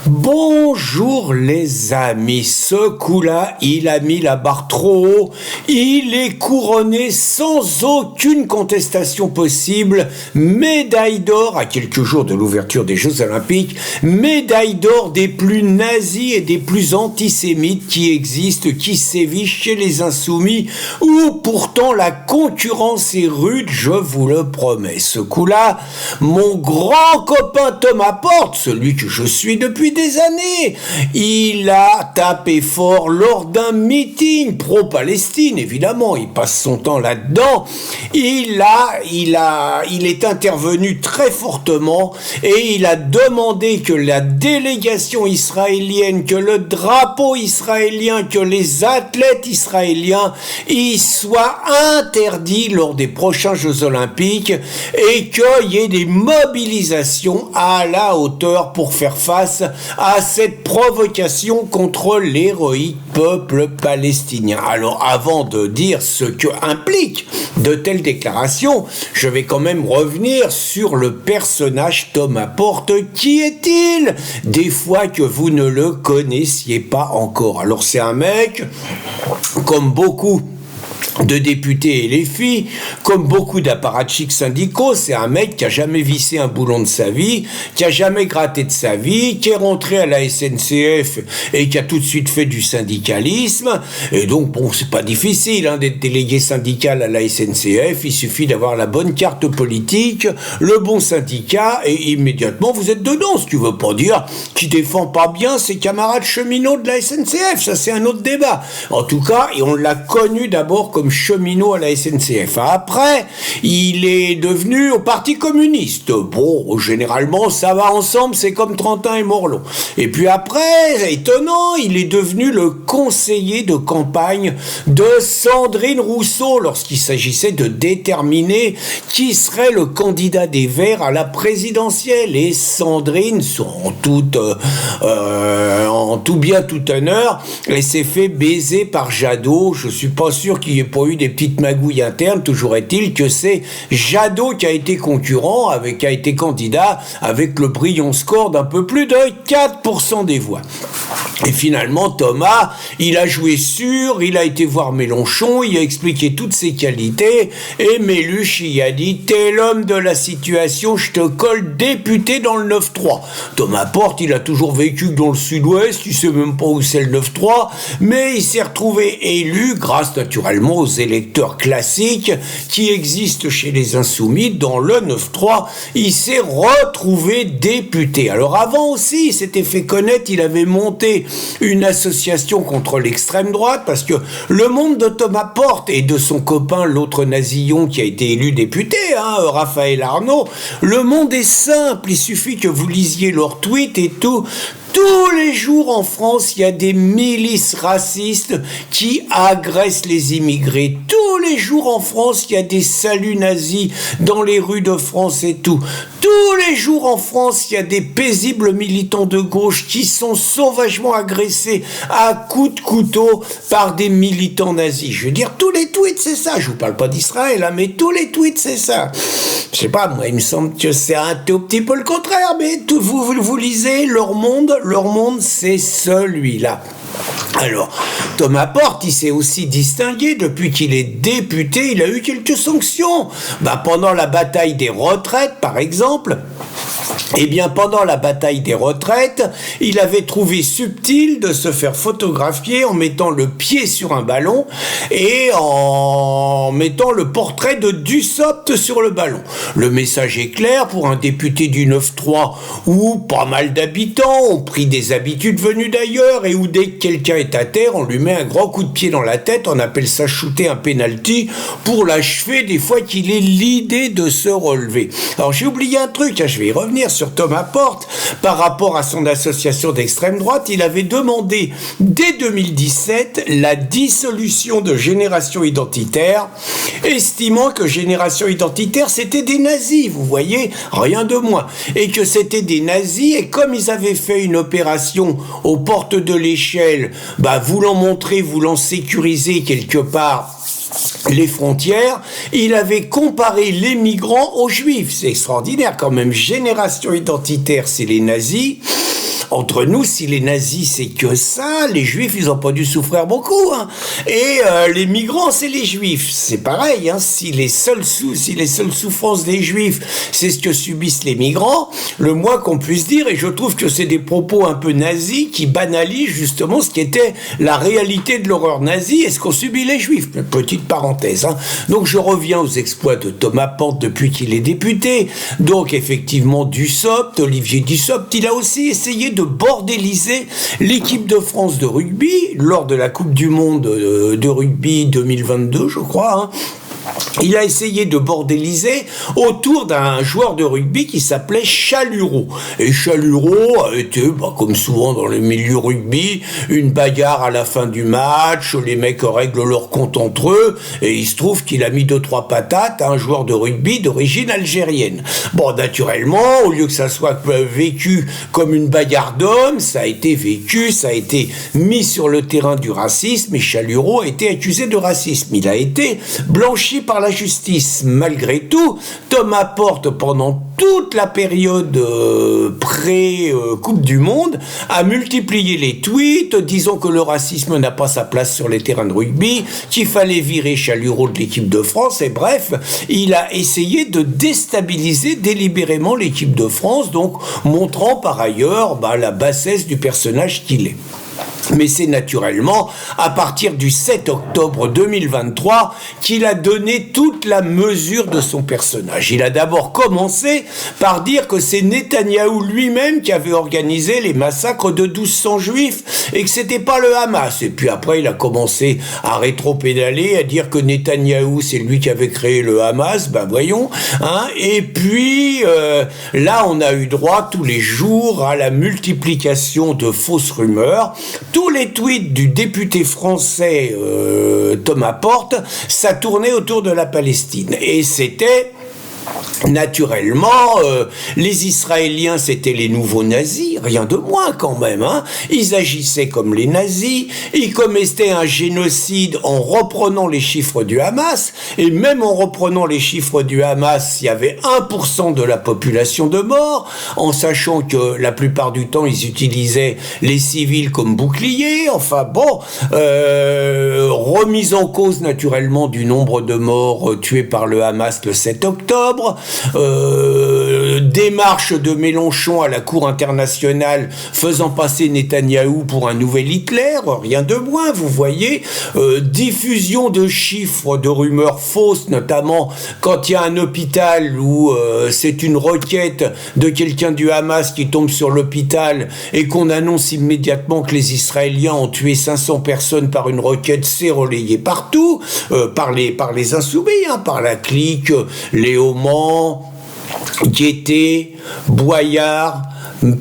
Bonjour les amis, ce coup-là, il a mis la barre trop haut, il est couronné sans aucune contestation possible, médaille d'or à quelques jours de l'ouverture des Jeux Olympiques, médaille d'or des plus nazis et des plus antisémites qui existent, qui sévissent chez les insoumis, où pourtant la concurrence est rude, je vous le promets. Ce coup-là, mon grand copain Thomas Porte, celui que je suis depuis des années, il a tapé fort lors d'un meeting pro-Palestine, évidemment, il passe son temps là-dedans, il est intervenu très fortement et il a demandé que la délégation israélienne, que le drapeau israélien, que les athlètes israéliens y soient interdits lors des prochains Jeux Olympiques et qu'il y ait des mobilisations à la hauteur pour faire face à cette provocation contre l'héroïque peuple palestinien. Alors avant de dire ce que implique de telles déclarations, je vais quand même revenir sur le personnage Thomas Porte. Qui est-il? Des fois que vous ne le connaissiez pas encore. Alors c'est un mec, comme beaucoup de députés et les filles, comme beaucoup d'apparatchiks syndicaux, c'est un mec qui a jamais vissé un boulon de sa vie, qui a jamais gratté de sa vie, qui est rentré à la SNCF et qui a tout de suite fait du syndicalisme. Et donc, bon, c'est pas difficile d'être délégué syndical à la SNCF, il suffit d'avoir la bonne carte politique, le bon syndicat, et immédiatement vous êtes dedans. Ce qui veut pas dire qu'il défend pas bien ses camarades cheminots de la SNCF, ça c'est un autre débat. En tout cas, et on l'a connu d'abord comme cheminot à la SNCF. Après, il est devenu au Parti communiste. Bon, généralement, ça va ensemble, c'est comme Trentin et Morlot. Et puis après, étonnant, il est devenu le conseiller de campagne de Sandrine Rousseau lorsqu'il s'agissait de déterminer qui serait le candidat des Verts à la présidentielle. Et Sandrine, en tout bien, tout honneur, elle s'est fait baiser par Jadot. Je suis pas sûr qu'il y ait pas eu des petites magouilles internes. Toujours est-il que c'est Jadot qui a été concurrent, qui a été candidat avec le brillant score d'un peu plus de 4% des voix. Et finalement, Thomas, il a joué sûr, il a été voir Mélenchon, il a expliqué toutes ses qualités, et Méluche, il a dit « T'es l'homme de la situation, je te colle député dans le 9-3 ». Thomas Porte, il a toujours vécu dans le sud-ouest, il sait même pas où c'est le 9-3, mais il s'est retrouvé élu grâce naturellement aux électeurs classiques qui existent chez les Insoumis dans le 9-3. Il s'est retrouvé député. Alors avant aussi, il s'était fait connaître, il avait monté une association contre l'extrême droite parce que le monde de Thomas Porte et de son copain, l'autre nazillon qui a été élu député, Raphaël Arnaud, le monde est simple, il suffit que vous lisiez leurs tweets et tout. Tous les jours en France, il y a des milices racistes qui agressent les immigrés. Tous les jours en France, il y a des saluts nazis dans les rues de France et tout. Tous les jours en France, il y a des paisibles militants de gauche qui sont sauvagement agressés à coups de couteau par des militants nazis. Je veux dire, tous les tweets, c'est ça. Je vous parle pas d'Israël, mais tous les tweets, c'est ça. Je sais pas, moi, il me semble que c'est un tout petit peu le contraire, mais vous lisez Leur Monde, c'est celui-là. Alors, Thomas Porte, il s'est aussi distingué depuis qu'il est député, il a eu quelques sanctions. Pendant la bataille des retraites, par exemple, pendant la bataille des retraites, il avait trouvé subtil de se faire photographier en mettant le pied sur un ballon et en mettant le portrait de Dussopt sur le ballon. Le message est clair pour un député du 9-3 où pas mal d'habitants ont pris des habitudes venues d'ailleurs et où dès que quelqu'un est à terre, on lui met un grand coup de pied dans la tête, on appelle ça shooter un penalty pour l'achever des fois qu'il ait l'idée de se relever. Alors j'ai oublié un truc, je vais y revenir sur Thomas Porte, par rapport à son association d'extrême droite, il avait demandé dès 2017 la dissolution de Génération Identitaire, estimant que Génération Identitaire c'était des nazis, vous voyez, rien de moins, et que c'était des nazis, et comme ils avaient fait une opération aux portes de l'échelle, voulant sécuriser quelque part les frontières, il avait comparé les migrants aux juifs. C'est extraordinaire quand même. Génération Identitaire, c'est les nazis. entre nous, si les nazis c'est que ça, les juifs ils ont pas dû souffrir beaucoup, hein. Et les migrants c'est les juifs, c'est pareil, hein. Si les seules souffrances des juifs c'est ce que subissent les migrants, le moins qu'on puisse dire, et je trouve que c'est des propos un peu nazis qui banalisent justement ce qui était la réalité de l'horreur nazie et ce qu'ont subi les juifs. Petite parenthèse, hein. Donc je reviens aux exploits de Thomas Porte depuis qu'il est député. Donc effectivement Dussopt, Olivier Dussopt, il a aussi essayé de bordéliser l'équipe de France de rugby lors de la Coupe du Monde de rugby 2022, je crois, hein. Il a essayé de bordéliser autour d'un joueur de rugby qui s'appelait Chalureau. Et Chalureau a été, comme souvent dans le milieu rugby, une bagarre à la fin du match, les mecs règlent leur compte entre eux, et il se trouve qu'il a mis 2-3 patates à un joueur de rugby d'origine algérienne. Bon, naturellement, au lieu que ça soit vécu comme une bagarre d'hommes, ça a été mis sur le terrain du racisme, et Chalureau a été accusé de racisme. Il a été blanchi par la justice. Malgré tout, Thomas Porte, pendant toute la période pré-Coupe du Monde, a multiplié les tweets disant que le racisme n'a pas sa place sur les terrains de rugby, qu'il fallait virer Chalureau de l'équipe de France, et bref, il a essayé de déstabiliser délibérément l'équipe de France, donc montrant par ailleurs la bassesse du personnage qu'il est. Mais c'est naturellement à partir du 7 octobre 2023 qu'il a donné toute la mesure de son personnage. Il a d'abord commencé par dire que c'est Netanyahou lui-même qui avait organisé les massacres de 1200 juifs et que c'était pas le Hamas. Et puis après, il a commencé à rétro-pédaler, à dire que Netanyahou, c'est lui qui avait créé le Hamas. Ben voyons, hein. Et puis, là, on a eu droit tous les jours à la multiplication de fausses rumeurs. Tous les tweets du député français Thomas Porte, ça tournait autour de la Palestine. Et c'était... Naturellement, les Israéliens, c'était les nouveaux nazis, rien de moins quand même, hein. Ils agissaient comme les nazis, ils commettaient un génocide en reprenant les chiffres du Hamas, et même en reprenant les chiffres du Hamas, il y avait 1% de la population de morts, en sachant que la plupart du temps, ils utilisaient les civils comme boucliers, enfin bon, remise en cause naturellement du nombre de morts tués par le Hamas le 7 octobre, démarche de Mélenchon à la Cour internationale faisant passer Netanyahou pour un nouvel Hitler, rien de moins, vous voyez, diffusion de chiffres, de rumeurs fausses, notamment quand il y a un hôpital où c'est une requête de quelqu'un du Hamas qui tombe sur l'hôpital et qu'on annonce immédiatement que les Israéliens ont tué 500 personnes par une requête, c'est relayé partout, par les insoumis, hein, par la clique, Léaumont, Guettet, Boyard,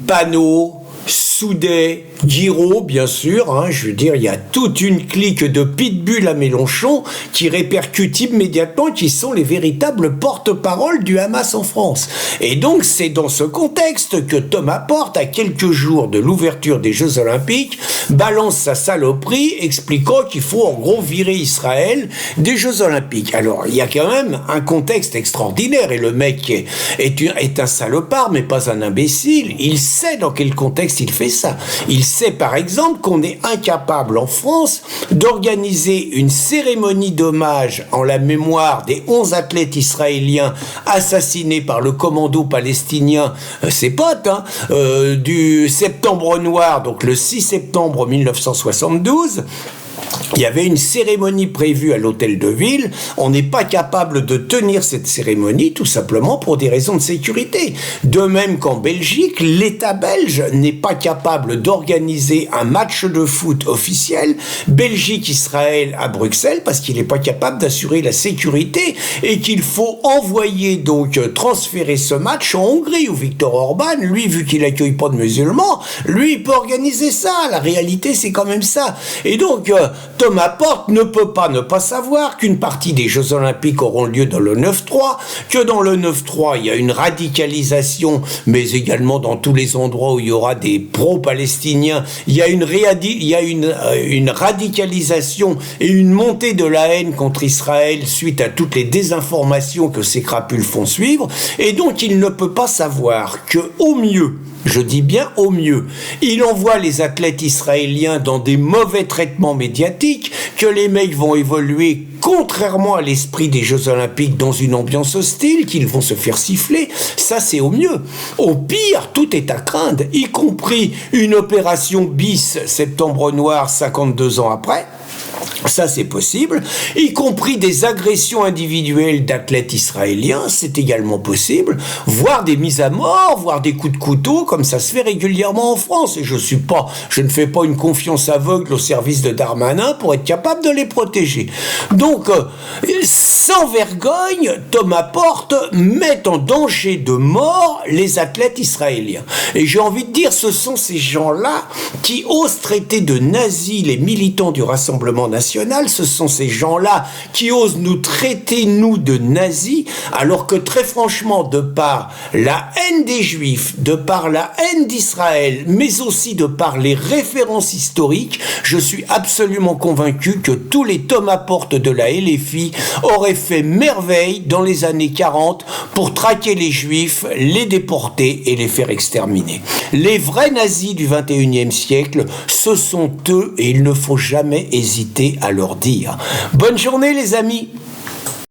Panot, Soudet, Guiraud, bien sûr, hein, je veux dire, il y a toute une clique de pitbull à Mélenchon qui répercute immédiatement, qui sont les véritables porte-parole du Hamas en France. Et donc, c'est dans ce contexte que Thomas Porte, à quelques jours de l'ouverture des Jeux Olympiques, balance sa saloperie, expliquant qu'il faut en gros virer Israël des Jeux Olympiques. Alors, il y a quand même un contexte extraordinaire, et le mec est un salopard, mais pas un imbécile. Il sait dans quel contexte il fait ça. Il sait par exemple qu'on est incapable en France d'organiser une cérémonie d'hommage en la mémoire des 11 athlètes israéliens assassinés par le commando palestinien, ses potes, hein, du Septembre Noir, donc le 6 septembre 1972. Il y avait une cérémonie prévue à l'hôtel de ville. On n'est pas capable de tenir cette cérémonie tout simplement pour des raisons de sécurité. De même qu'en Belgique, l'État belge n'est pas capable d'organiser un match de foot officiel Belgique-Israël à Bruxelles parce qu'il n'est pas capable d'assurer la sécurité et qu'il faut envoyer, donc transférer ce match en Hongrie où Viktor Orban, lui, vu qu'il n'accueille pas de musulmans, lui, il peut organiser ça. La réalité, c'est quand même ça. Et donc, Thomas Porte ne peut pas ne pas savoir qu'une partie des Jeux Olympiques auront lieu dans le 9-3, que dans le 9-3, il y a une radicalisation, mais également dans tous les endroits où il y aura des pro-palestiniens, il y a une radicalisation et une montée de la haine contre Israël suite à toutes les désinformations que ces crapules font suivre, et donc il ne peut pas savoir que, au mieux, Je dis bien au mieux. Il envoie les athlètes israéliens dans des mauvais traitements médiatiques, que les mecs vont évoluer contrairement à l'esprit des Jeux Olympiques dans une ambiance hostile, qu'ils vont se faire siffler. Ça, c'est au mieux. Au pire, tout est à craindre, y compris une opération bis Septembre Noir 52 ans après. Ça, c'est possible, y compris des agressions individuelles d'athlètes israéliens, c'est également possible, voire des mises à mort, voire des coups de couteau, comme ça se fait régulièrement en France. Et je ne fais pas une confiance aveugle au service de Darmanin pour être capable de les protéger. Donc, sans vergogne, Thomas Porte met en danger de mort les athlètes israéliens. Et j'ai envie de dire, ce sont ces gens-là qui osent traiter de nazis les militants du Rassemblement national, ce sont ces gens-là qui osent nous traiter, nous, de nazis, alors que très franchement, de par la haine des Juifs, de par la haine d'Israël, mais aussi de par les références historiques, je suis absolument convaincu que tous les Thomas Porte de la LFI auraient fait merveille dans les années 40 pour traquer les Juifs, les déporter et les faire exterminer. Les vrais nazis du 21e siècle, ce sont eux et il ne faut jamais hésiter à leur dire. Bonne journée les amis!